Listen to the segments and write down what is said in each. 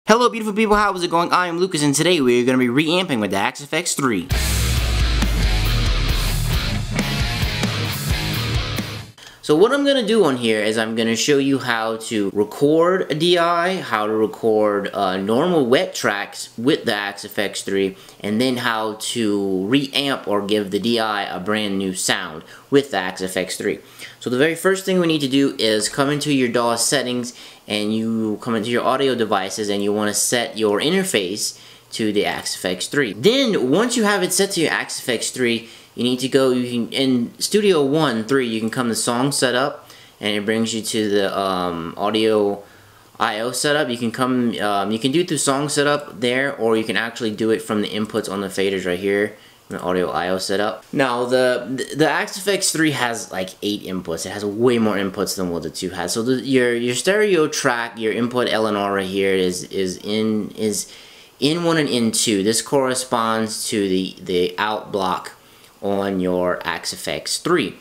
Hello beautiful people, how is it going? I am Lucas and today we're going to be reamping with the Axe-Fx 3. So what I'm going to do on here is I'm going to show you how to record a DI, how to record normal wet tracks with the Axe-Fx 3, and then how to reamp or give the DI a brand new sound with the Axe-Fx 3. So the very first thing we need to do is come into your DAW settings and you come into your audio devices and you want to set your interface to the Axe-Fx 3. Then once you have it set to your Axe-Fx 3, you need to go, in Studio 1, 3, you can come to Song Setup, and it brings you to the Audio I/O setup. You can come, you can do it through Song Setup there, or you can actually do it from the inputs on the faders right here, in the Audio I/O setup. Now, the Axe-Fx 3 has like 8 inputs. It has way more inputs than what the 2 has. So your stereo track, your input L and R right here is in 1 and in 2. This corresponds to the out block on your Axe-Fx 3.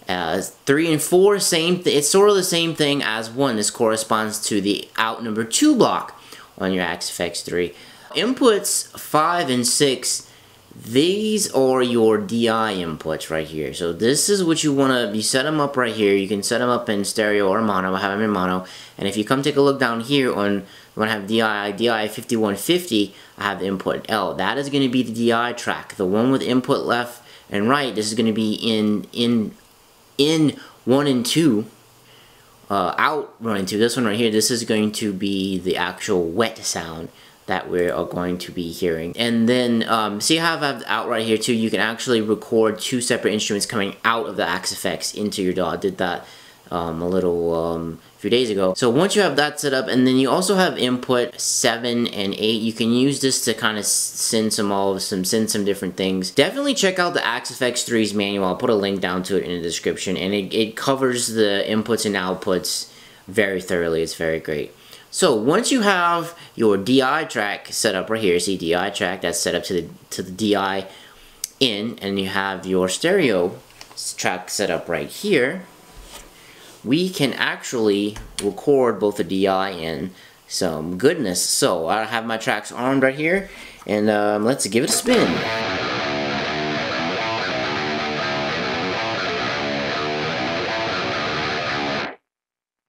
3 and 4, same it's sort of the same thing as 1. This corresponds to the out number 2 block on your Axe-Fx 3. Inputs 5 and 6, these are your DI inputs right here. So this is what you want to, you set them up right here. You can set them up in stereo or mono. I have them in mono. And if you come take a look down here on, when I have DI 5150, I have the input L. That is going to be the DI track. The one with input left and right, this is going to be in 1 and 2, out 1 and 2. This one right here, this is going to be the actual wet sound that we are going to be hearing. And then see how I have out right here too. You can actually record 2 separate instruments coming out of the Axe-Fx into your DAW. I did that a few days ago. So once you have that set up, and then you also have input 7 and 8, you can use this to kind of send some different things. Definitely check out the Axe-Fx 3's manual. I'll put a link down to it in the description, and it covers the inputs and outputs very thoroughly. It's very great. So once you have your DI track set up right here, see DI track, that's set up to the DI in, and you have your stereo track set up right here, we can actually record both the DI and some goodness. So I have my tracks armed right here, and let's give it a spin.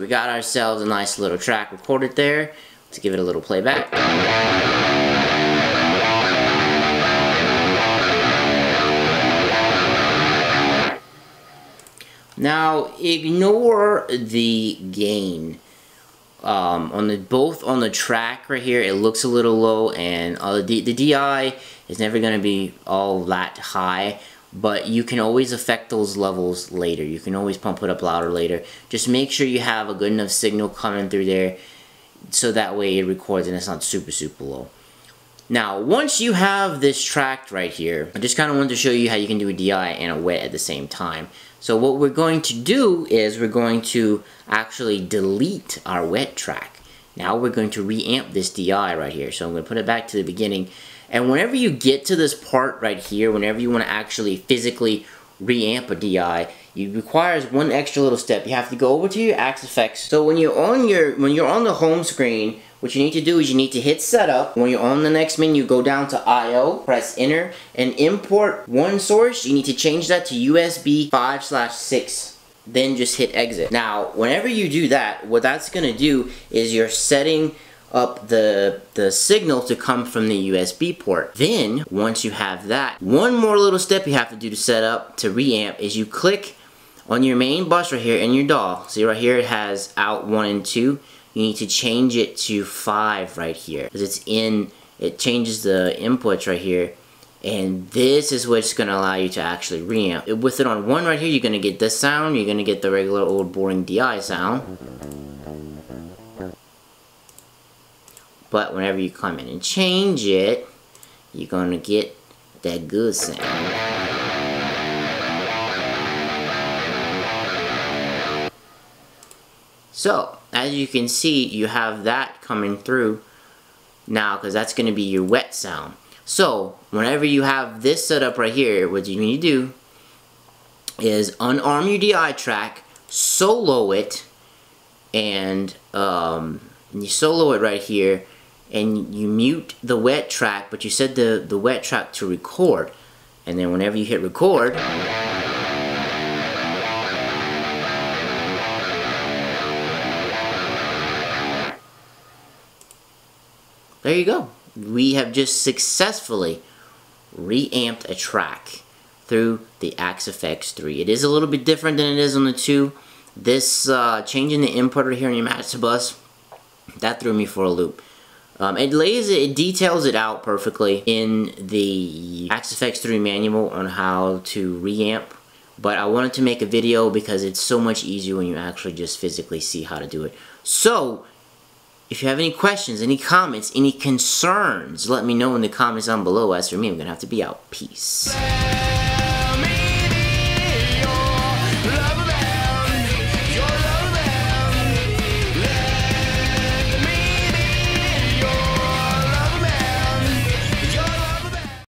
We got ourselves a nice little track recorded there. Let's give it a little playback. Now ignore the gain. Both on the track right here, it looks a little low, and the DI is never going to be all that high. But you can always affect those levels later. You can always pump it up louder later. Just make sure you have a good enough signal coming through there, so that way it records and it's not super low. Now, once you have this tracked right here, I just kind of wanted to show you how you can do a DI and a wet at the same time. So what we're going to do is we're going to actually delete our wet track. Now we're going to reamp this DI right here. So I'm going to put it back to the beginning. And whenever you get to this part right here, whenever you want to actually physically reamp a DI, it requires one extra little step. You have to go over to your Axe-Fx. So when you're on the home screen, what you need to do is you need to hit setup. When you're on the next menu, go down to I/O, press enter, and import one source. You need to change that to USB 5/6. Then just hit exit. Now, whenever you do that, what that's gonna do is you're setting up the signal to come from the USB port. Then, once you have that, one more little step you have to do to set up to reamp is you click on your main bus right here in your DAW. See right here it has out 1 and 2. You need to change it to 5 right here, because it changes the inputs right here, and this is what's going to allow you to actually reamp. With it on 1 right here, you're going to get this sound, you're going to get the regular old boring DI sound. But whenever you come in and change it, you're going to get that good sound. So, as you can see, you have that coming through now, because that's going to be your wet sound. So, whenever you have this set up right here, what you need to do is unarm your DI track, solo it, and you solo it right here, and you mute the wet track, but you set the wet track to record, and then whenever you hit record, there you go. We have just successfully reamped a track through the Axe-Fx 3. It is a little bit different than it is on the 2. This changing the inputter here in your master bus, that threw me for a loop. It details it out perfectly in the Axe-Fx 3 manual on how to reamp, but I wanted to make a video because it's so much easier when you actually just physically see how to do it. So, if you have any questions, any comments, any concerns, let me know in the comments down below. As for me, I'm going to have to be out. Peace.